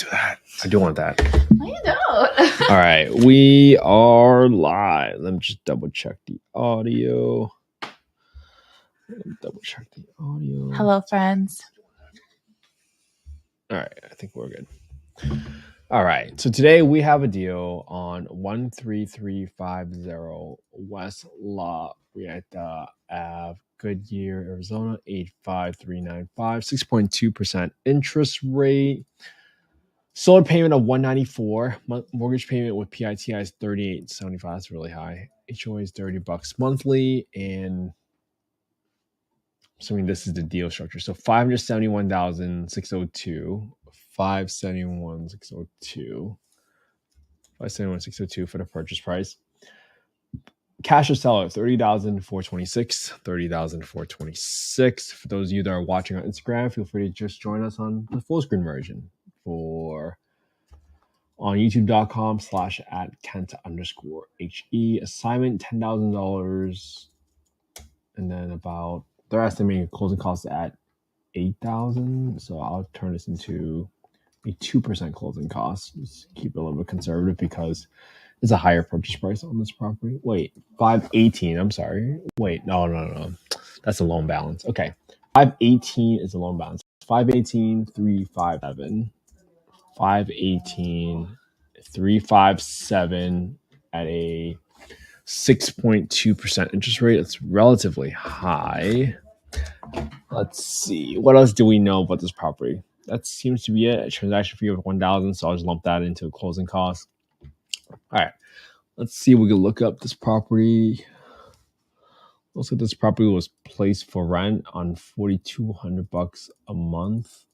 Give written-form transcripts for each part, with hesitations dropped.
do that. I do want that. No, you don't. All right, we are live. Let me just double check the audio. Hello, friends. All right, I think we're good. All right, so today we have a deal on 13350 West La Prieta Ave, Goodyear, Arizona, 85395, 6.2% interest rate. Solar payment of $194. Mortgage payment with PITI is $38.75. That's really high. HOA is $30 monthly, and assuming this is the deal structure. So $571,602. $571,602 for the purchase price. Cash or seller, $30,426. $30,426. For those of you that are watching on Instagram, feel free to just join us on the full screen version on youtube.com/@Kent_HE. Assignment $10,000, and then they're estimating closing costs at $8,000. So I'll turn this into a 2% closing cost. Just keep it a little bit conservative because it's a higher purchase price on this property. Wait, $518. I'm sorry. Wait, no. That's a loan balance. Okay, $518 is a loan balance. $518,357. $518,357 at a 6.2% interest rate. It's relatively high. Let's see. What else do we know about this property? That seems to be it. A transaction fee of $1,000, so I'll just lump that into closing costs. All right. Let's see if we can look up this property. Looks like this property was placed for rent on $4,200 a month.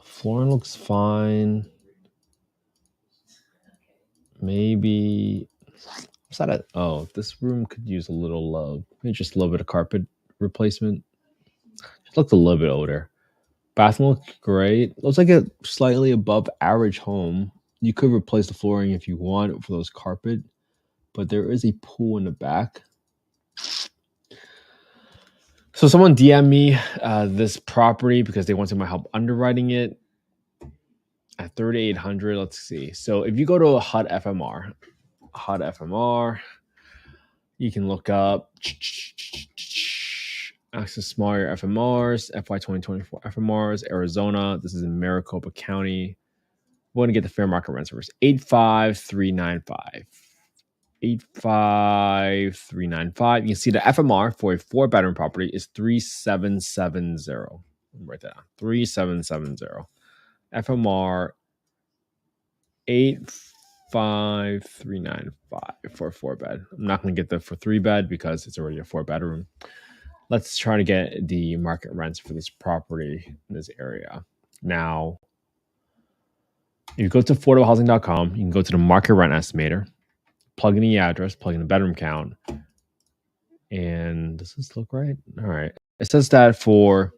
Flooring looks fine. Maybe what's that? Oh, this room could use a little love. Maybe just a little bit of carpet replacement. Just looks a little bit older. Bathroom looks great. Looks like a slightly above average home. You could replace the flooring if you want for those carpet, but there is a pool in the back. So someone DM me this property because they wanted my help underwriting it at $3,800. Let's see. So if you go to a HUD FMR, you can look up access smaller FMRs, FY 2024 FMRs, Arizona. This is in Maricopa County. We're going to get the fair market rents first. 85395. 85395. You can see the FMR for a 4-bedroom property is 3770. Write that down. 3770. FMR 85395 for a 4-bed. I'm not going to get the for 3-bed because it's already a 4-bedroom. Let's try to get the market rents for this property in this area. Now, if you go to affordablehousing.com, you can go to the market rent estimator, plug in the address, plug in the bedroom count, and does this look right? All right. It says that for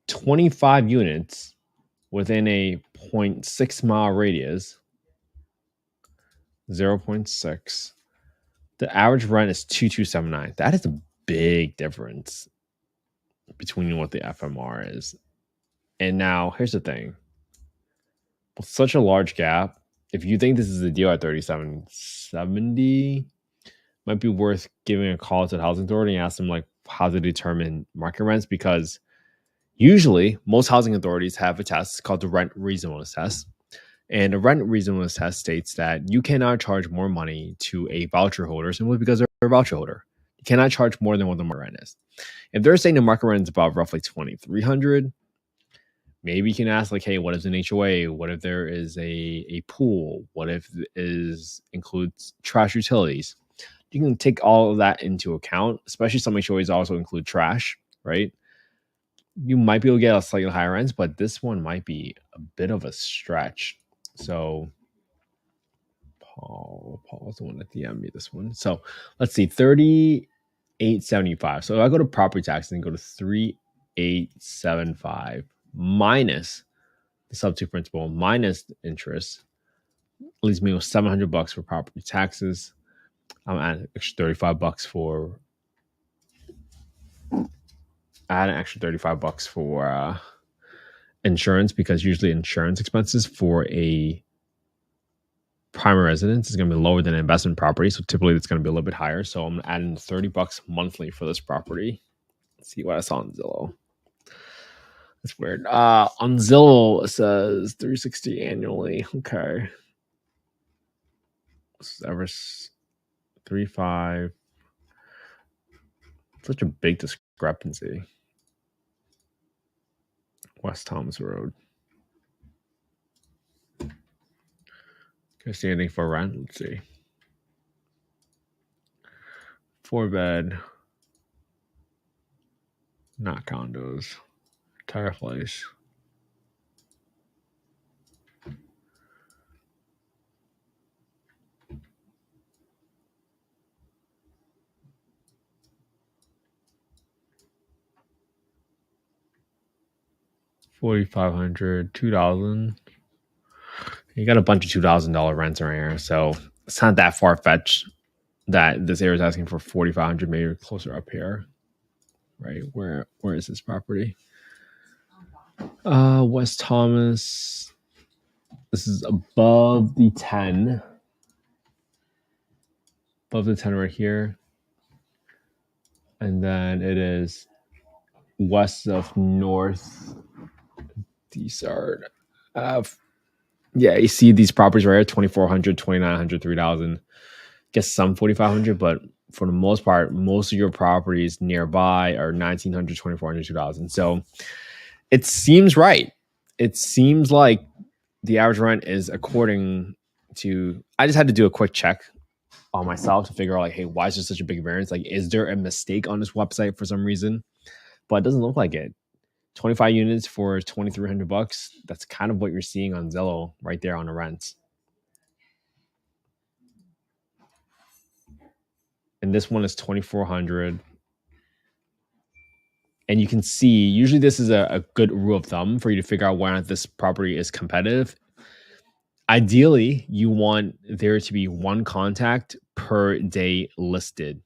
25 units within a 0.6 mile radius, 0.6, the average rent is $2,279. That is a big difference between what the FMR is. And now, here's the thing. With such a large gap, if you think this is a deal at $3,770, might be worth giving a call to the housing authority and ask them like how to determine market rents, because usually most housing authorities have a test called the rent reasonableness test. And the rent reasonableness test states that you cannot charge more money to a voucher holder simply because they're a voucher holder. You cannot charge more than what the market rent is. If they're saying the market rent is about roughly $2,300, maybe you can ask like, hey, what is an HOA? What if there is a pool? What if it includes trash utilities? You can take all of that into account, especially some HOAs also include trash, right? You might be able to get a slightly higher rents, but this one might be a bit of a stretch. So Paul's the one that DM'd me this one. So let's see, $3,875. So if I go to property tax and go to $3,875 minus the subto principal minus the interest, leaves me with $700 for property taxes. I'm at extra $35 for I had an extra $35 for insurance, because usually insurance expenses for a primary residence is going to be lower than an investment property. So typically it's going to be a little bit higher. So I'm adding $30 monthly for this property. Let's see what I saw on Zillow. That's weird. On Zillow, it says $360 annually. Okay. This is ever 3.5. Such a big discrepancy. West Thomas Road. Can I see anything for rent? Let's see. 4-bed. Not condos. Tire place. $4,500, $2,000. You got a bunch of $2,000 rents around here, so it's not that far fetched that this area is asking for $4,500, maybe closer up here. Right? Where is this property? West Thomas. This is above the 10. Above the 10 right here. And then it is west of North Desart. Yeah, you see these properties right here, 2,400, 2,900, 3,000. Guess some 4,500, but for the most part, most of your properties nearby are 1,900, 2,400, 2,000. So it seems right. It seems like the average rent is according to. I just had to do a quick check on myself to figure out, like, hey, why is there such a big variance? Like, is there a mistake on this website for some reason? But it doesn't look like it. 25 units for $2,300. That's kind of what you're seeing on Zillow right there on the rents. And this one is 2,400. And you can see, usually this is a good rule of thumb for you to figure out whether or not this property is competitive. Ideally, you want there to be one contact per day listed.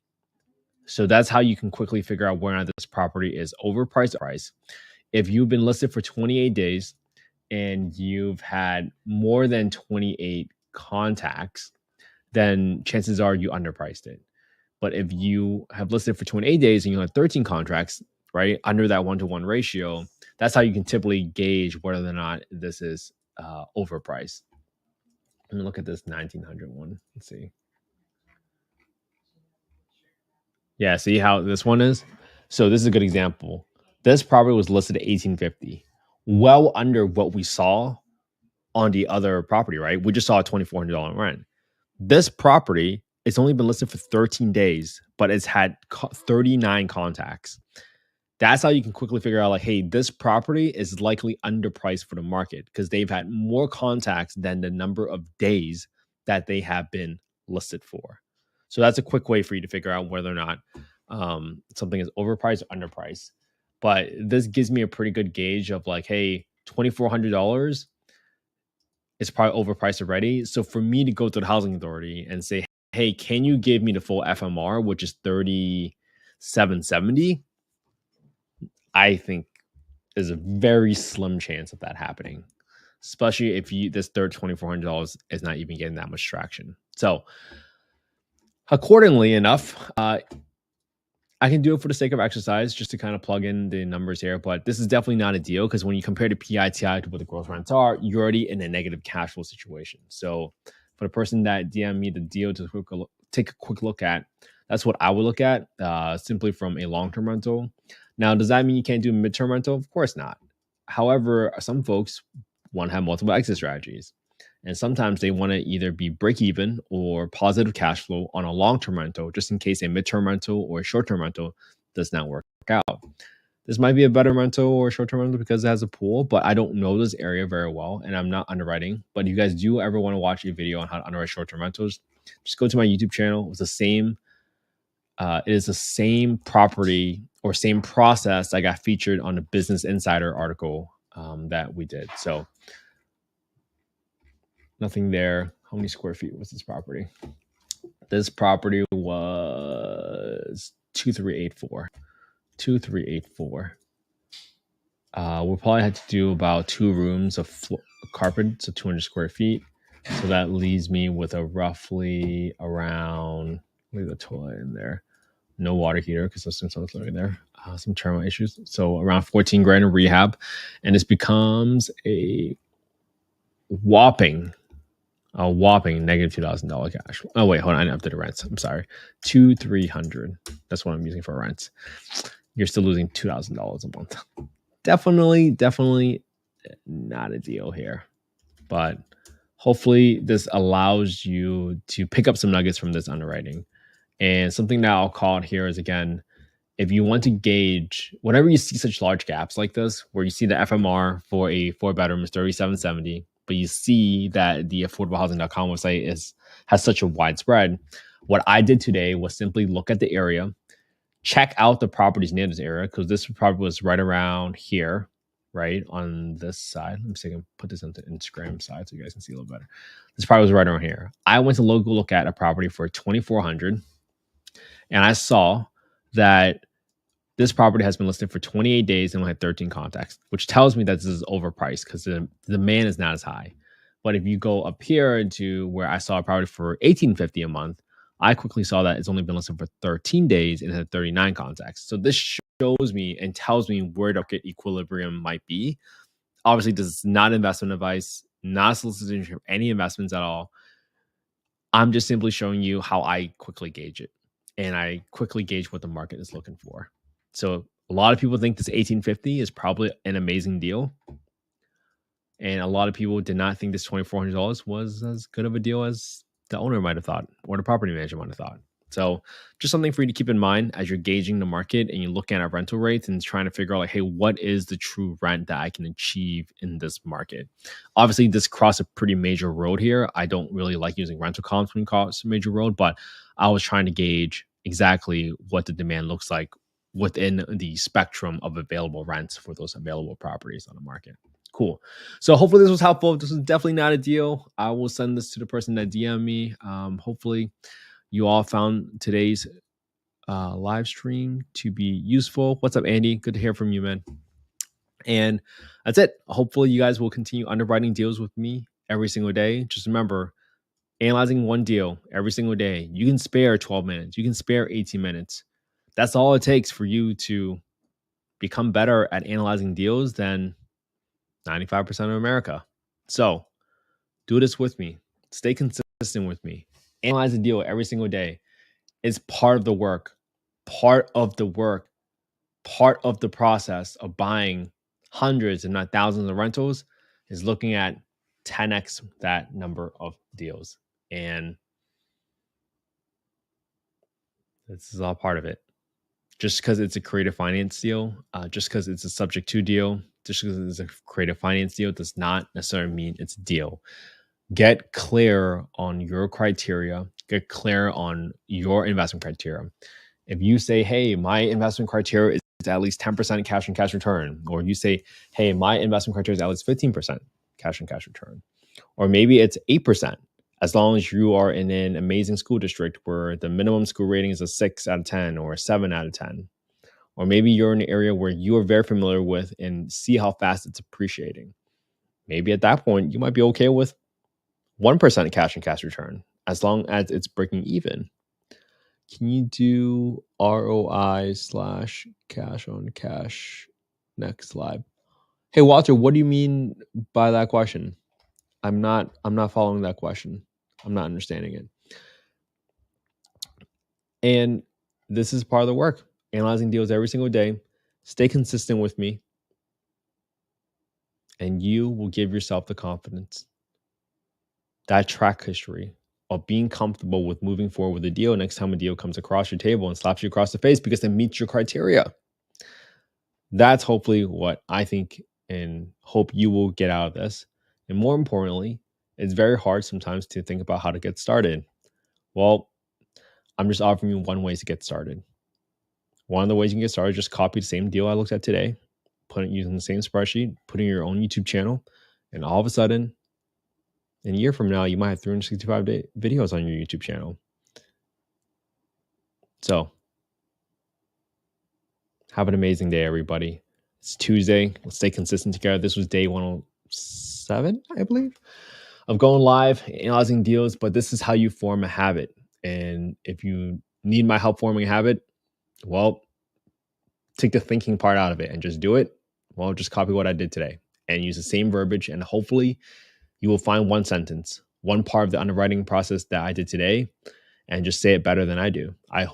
So that's how you can quickly figure out whether or not this property is overpriced or priced. If you've been listed for 28 days and you've had more than 28 contacts, then chances are you underpriced it. But if you have listed for 28 days and you have 13 contracts, right, under that 1-to-1 ratio, that's how you can typically gauge whether or not this is overpriced. Let me look at this 1,900 one. Let's see. Yeah, see how this one is? So this is a good example. This property was listed at $1,850, well under what we saw on the other property, right? We just saw a $2,400 rent. This property, it's only been listed for 13 days, but it's had 39 contacts. That's how you can quickly figure out, like, hey, this property is likely underpriced for the market because they've had more contacts than the number of days that they have been listed for. So that's a quick way for you to figure out whether or not something is overpriced or underpriced. But this gives me a pretty good gauge of, like, hey, $2,400 is probably overpriced already. So for me to go to the housing authority and say, hey, can you give me the full FMR, which is $3,770? I think there's a very slim chance of that happening, especially if this third $2,400 is not even getting that much traction. So accordingly enough, I can do it for the sake of exercise, just to kind of plug in the numbers here. But this is definitely not a deal, because when you compare the PITI to what the gross rents are, you're already in a negative cash flow situation. So for the person that DM me the deal to take a quick look at, that's what I would look at, simply from a long-term rental. Now, does that mean you can't do a midterm rental? Of course not. However, some folks want to have multiple exit strategies. And sometimes they want to either be break even or positive cash flow on a long-term rental, just in case a midterm rental or a short-term rental does not work out. This might be a better rental or short-term rental because it has a pool, but I don't know this area very well and I'm not underwriting. But if you guys do ever want to watch a video on how to underwrite short-term rentals, just go to my YouTube channel. It's the same. It is the same property or same process that got featured on the Business Insider article that we did. So nothing there. How many square feet was this property? This property was 2,384. 2384. We'll probably have to do about 2 rooms of carpet, so 200 square feet. So that leaves me with a roughly around, leave the toilet in there. No water heater because there's someone's living there. Some termite issues. So around 14 grand in rehab. And this becomes a whopping negative $2,000 cash. Oh, wait, hold on. I didn't update the rents. I'm sorry. 2,300. That's what I'm using for rents. You're still losing $2,000 a month. Definitely not a deal here. But hopefully this allows you to pick up some nuggets from this underwriting. And something that I'll call it here is, again, if you want to gauge, whenever you see such large gaps like this, where you see the FMR for a 4-bedroom is $3,770, but you see that the affordablehousing.com website has such a wide spread, what I did today was simply look at the area, check out the properties near this area, because this property was right around here, right on this side. Let me see if I can put this into Instagram side so you guys can see a little better. This property was right around here. I went to look at a property for $2,400, and I saw that this property has been listed for 28 days and only had 13 contacts, which tells me that this is overpriced because the demand is not as high. But if you go up here to where I saw a property for $1,850 a month, I quickly saw that it's only been listed for 13 days and had 39 contacts. So this shows me and tells me where the market equilibrium might be. Obviously, this is not investment advice, not solicitation for any investments at all. I'm just simply showing you how I quickly gauge it. And I quickly gauge what the market is looking for. So a lot of people think this 1850 is probably an amazing deal. And a lot of people did not think this $2,400 was as good of a deal as the owner might have thought or the property manager might have thought. So just something for you to keep in mind as you're gauging the market and you're looking at rental rates and trying to figure out, like, hey, what is the true rent that I can achieve in this market? Obviously, this crosses a pretty major road here. I don't really like using rental comps when you cross a major road, but I was trying to gauge exactly what the demand looks like within the spectrum of available rents for those available properties on the market. Cool. So hopefully this was helpful. This is definitely not a deal. I will send this to the person that DM me. Hopefully you all found today's live stream to be useful. What's up, Andy? Good to hear from you, man. And that's it. Hopefully you guys will continue underwriting deals with me every single day. Just remember, analyzing one deal every single day. You can spare 12 minutes. You can spare 18 minutes. That's all it takes for you to become better at analyzing deals than 95% of America. So do this with me. Stay consistent with me. Analyze a deal every single day. It's part of the work, part of the process of buying hundreds, if not thousands of rentals is looking at 10x that number of deals. And this is all part of it. Just because it's a creative finance deal, just because it's a subject to deal, just because it's a creative finance deal does not necessarily mean it's a deal. Get clear on your criteria. Get clear on your investment criteria. If you say, hey, my investment criteria is at least 10% cash on cash return, or you say, hey, my investment criteria is at least 15% cash on cash return, or maybe it's 8%, as long as you are in an amazing school district where the minimum school rating is a 6 out of 10 or a 7 out of 10. Or maybe you're in an area where you are very familiar with and see how fast it's appreciating. Maybe at that point, you might be okay with 1% cash on cash return, as long as it's breaking even. Can you do ROI / cash on cash next slide? Hey, Walter, what do you mean by that question? I'm not following that question. I'm not understanding it. And this is part of the work. Analyzing deals every single day. Stay consistent with me. And you will give yourself the confidence, that track history of being comfortable with moving forward with a deal next time a deal comes across your table and slaps you across the face because it meets your criteria. That's hopefully what I think and hope you will get out of this. And more importantly, it's very hard sometimes to think about how to get started. Well, I'm just offering you one way to get started. One of the ways you can get started is just copy the same deal I looked at today, put it using the same spreadsheet, put in your own YouTube channel, and all of a sudden, in a year from now, you might have 365 videos on your YouTube channel. So Have an amazing day, everybody. It's Tuesday. Let's stay consistent together. This was day 107, I believe, of going live, analyzing deals. But this is how you form a habit. And if you need my help forming a habit, well, take the thinking part out of it and just do it. Well, just copy what I did today and use the same verbiage. And hopefully you will find one sentence, one part of the underwriting process that I did today, and just say it better than I do. I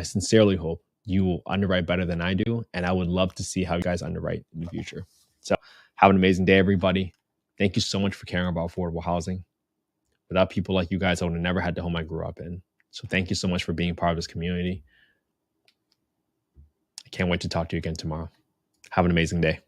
sincerely hope you will underwrite better than I do. And I would love to see how you guys underwrite in the future. So have an amazing day, everybody. Thank you so much for caring about affordable housing. Without people like you guys, I would have never had the home I grew up in. So thank you so much for being part of this community. I can't wait to talk to you again tomorrow. Have an amazing day.